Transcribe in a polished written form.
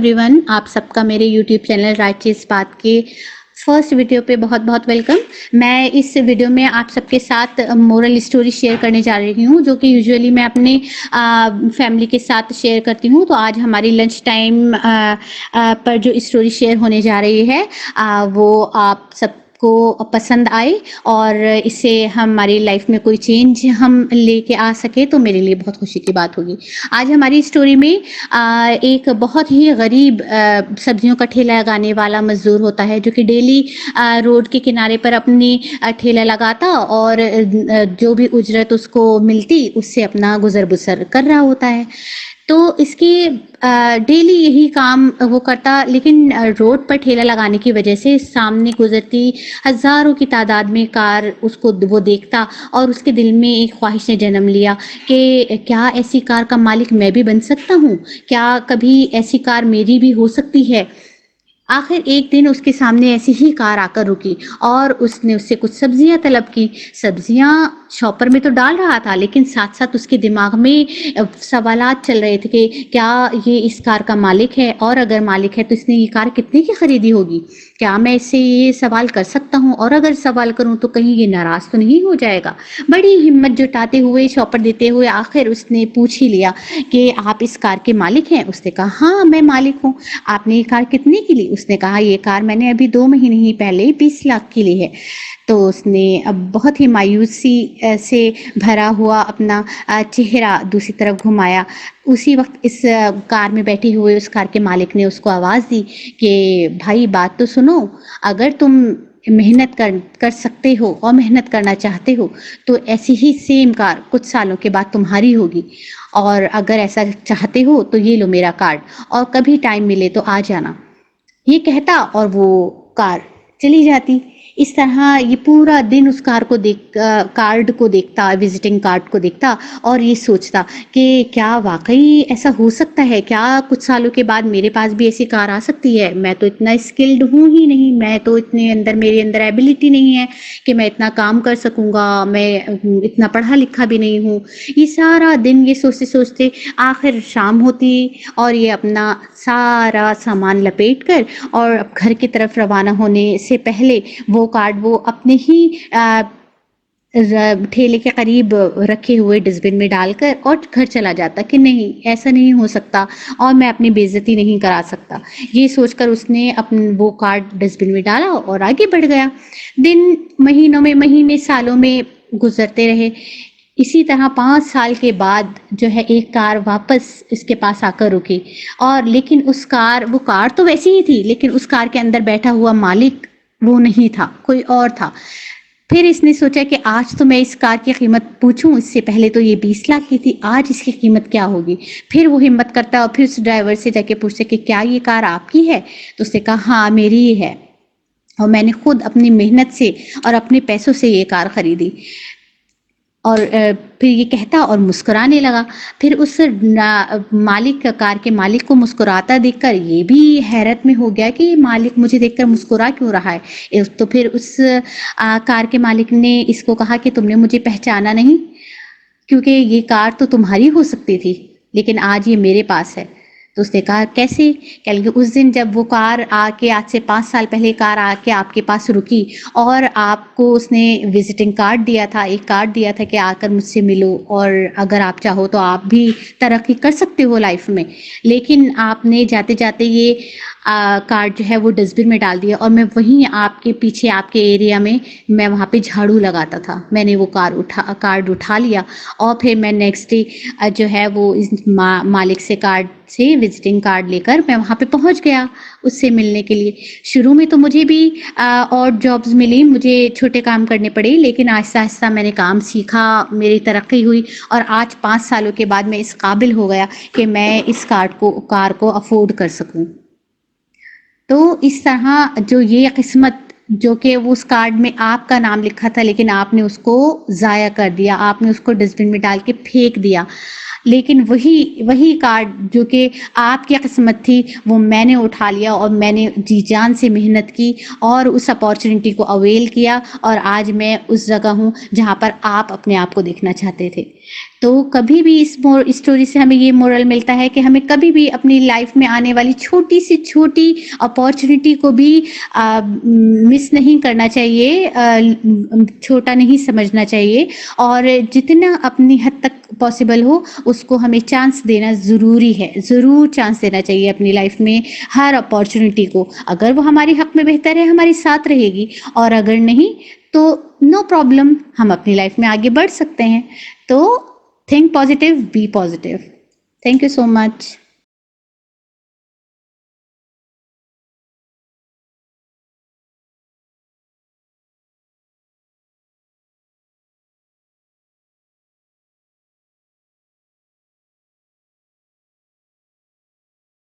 Everyone, आप सबका मेरे यूट्यूब चैनल राइट इस बात के फर्स्ट वीडियो पे बहुत बहुत वेलकम। मैं इस वीडियो में आप सबके साथ मोरल स्टोरी शेयर करने जा रही हूँ, जो कि यूजुअली मैं अपने फैमिली के साथ शेयर करती हूँ। तो आज हमारी लंच टाइम पर जो स्टोरी शेयर होने जा रही है वो आप सबको पसंद आए और इससे हमारी लाइफ में कोई चेंज हम लेके आ सके तो मेरे लिए बहुत खुशी की बात होगी। आज हमारी स्टोरी में एक बहुत ही गरीब सब्जियों का ठेला लगाने वाला मजदूर होता है, जो कि डेली रोड के किनारे पर अपनी ठेला लगाता और जो भी उजरत उसको मिलती उससे अपना गुजर बसर कर रहा होता है। तो इसकी डेली यही काम वो करता, लेकिन रोड पर ठेला लगाने की वजह से सामने गुजरती हजारों की तादाद में कार उसको वो देखता और उसके दिल में एक ख्वाहिश ने जन्म लिया कि क्या ऐसी कार का मालिक मैं भी बन सकता हूँ, क्या कभी ऐसी कार मेरी भी हो सकती है। आखिर एक दिन उसके सामने ऐसी ही कार आकर रुकी और उसने उससे कुछ सब्जियां तलब की। सब्जियां शॉपर में तो डाल रहा था, लेकिन साथ साथ उसके दिमाग में सवालात चल रहे थे कि क्या ये इस कार का मालिक है, और अगर मालिक है तो इसने ये कार कितने की खरीदी होगी, क्या मैं इससे ये सवाल कर सकता हूँ, और अगर सवाल करूँ तो कहीं ये नाराज तो नहीं हो जाएगा। बड़ी हिम्मत जुटाते हुए, शॉपर देते हुए आखिर उसने पूछ ही लिया कि आप इस कार के मालिक हैं। उसने कहा हाँ मैं मालिक हूँ। आपने ये कार कितने की ली? उसने कहा ये कार मैंने अभी 2 महीने ही पहले 20 लाख की ली है। तो उसने अब बहुत ही मायूसी से भरा हुआ अपना चेहरा दूसरी तरफ घुमाया। उसी वक्त इस कार में बैठे हुए उस कार के मालिक ने उसको आवाज़ दी कि भाई बात तो सुनो, अगर तुम मेहनत कर सकते हो और मेहनत करना चाहते हो तो ऐसी ही सेम कार कुछ सालों के बाद तुम्हारी होगी, और अगर ऐसा चाहते हो तो ये लो मेरा कार्ड और कभी टाइम मिले तो आ जाना। ये कहता और वो कार चली जाती। इस तरह ये पूरा दिन उस कार्ड को देखता, विजिटिंग कार्ड को देखता और ये सोचता कि क्या वाकई ऐसा हो सकता है, क्या कुछ सालों के बाद मेरे पास भी ऐसी कार आ सकती है। मैं तो इतना स्किल्ड हूँ ही नहीं, मैं तो मेरे अंदर एबिलिटी नहीं है कि मैं इतना काम कर सकूँगा, मैं इतना पढ़ा लिखा भी नहीं हूँ। ये सारा दिन ये सोचते सोचते आखिर शाम होती और ये अपना सारा सामान लपेट कर और अब घर की तरफ रवाना होने से पहले वो कार्ड वो अपने ही ठेले के करीब रखे हुए डस्टबिन में डालकर और घर चला जाता कि नहीं ऐसा नहीं हो सकता और मैं अपनी बेइज्जती नहीं करा सकता। ये सोचकर उसने अपने वो कार्ड डस्टबिन में डाला और आगे बढ़ गया। दिन महीने सालों में गुजरते रहे। इसी तरह 5 साल के बाद जो है एक कार वापस इसके पास आकर रुकी, और लेकिन वो कार तो वैसी ही थी, लेकिन उस कार के अंदर बैठा हुआ मालिक वो नहीं था, कोई और था। फिर इसने सोचा कि आज तो मैं इस कार की कीमत पूछूं, इससे पहले तो ये 20 लाख की थी, आज इसकी कीमत क्या होगी। फिर वो हिम्मत करता और फिर उस ड्राइवर से जाके पूछता कि क्या ये कार आपकी है। तो उसने कहा हाँ मेरी ही है और मैंने खुद अपनी मेहनत से और अपने पैसों से ये कार खरीदी। और फिर ये कहता और मुस्कुराने लगा। फिर उस कार के मालिक को मुस्कुराता देखकर ये भी हैरत में हो गया कि मालिक मुझे देखकर मुस्कुरा क्यों रहा है। तो फिर उस कार के मालिक ने इसको कहा कि तुमने मुझे पहचाना नहीं, क्योंकि ये कार तो तुम्हारी हो सकती थी लेकिन आज ये मेरे पास है। तो उसने कहा कैसे? क्योंकि उस दिन जब वो कार आके आज से 5 साल पहले कार आके आपके पास रुकी और आपको उसने विजिटिंग कार्ड दिया था, एक कार्ड दिया था कि आकर मुझसे मिलो और अगर आप चाहो तो आप भी तरक्की कर सकते हो लाइफ में, लेकिन आपने जाते जाते ये कार्ड जो है वो डस्टबिन में डाल दिया और मैं वहीं आपके पीछे आपके एरिया में मैं वहाँ पे झाड़ू लगाता था। मैंने वो कार्ड उठा लिया और फिर मैं नेक्स्ट डे जो है वो इस मालिक से कार्ड से विजिटिंग कार्ड लेकर मैं वहाँ पे पहुँच गया उससे मिलने के लिए। शुरू में तो मुझे भी और जॉब्स मिली, मुझे छोटे काम करने पड़े, लेकिन आहिस्ता आहिस्ता मैंने काम सीखा, मेरी तरक्की हुई और आज 5 सालों के बाद मैं इस काबिल हो गया कि मैं इस कार को अफोर्ड कर सकूं। तो इस तरह जो ये किस्मत जो कि उस कार्ड में आपका नाम लिखा था लेकिन आपने उसको ज़ाया कर दिया, आपने उसको डस्टबिन में डाल के फेंक दिया, लेकिन वही कार्ड जो कि आपकी किस्मत थी वो मैंने उठा लिया और मैंने जी जान से मेहनत की और उस अपॉर्चुनिटी को अवेल किया और आज मैं उस जगह हूँ जहाँ पर आप अपने आप को देखना चाहते थे। تو کبھی بھی اس اسٹوری سے ہمیں یہ مورل ملتا ہے کہ ہمیں کبھی بھی اپنی لائف میں آنے والی چھوٹی سے چھوٹی اپارچونیٹی کو بھی مس نہیں کرنا چاہیے، چھوٹا نہیں سمجھنا چاہیے، اور جتنا اپنی حد تک پاسبل ہو اس کو ہمیں چانس دینا ضروری ہے، ضرور چانس دینا چاہیے اپنی لائف میں ہر اپارچونیٹی کو. اگر وہ ہماری حق میں بہتر ہے ہماری ساتھ رہے گی، اور اگر نہیں تو نو پرابلم، ہم اپنی لائف میں آگے بڑھ سکتے ہیں. تو think positive, be positive. Thank you so much.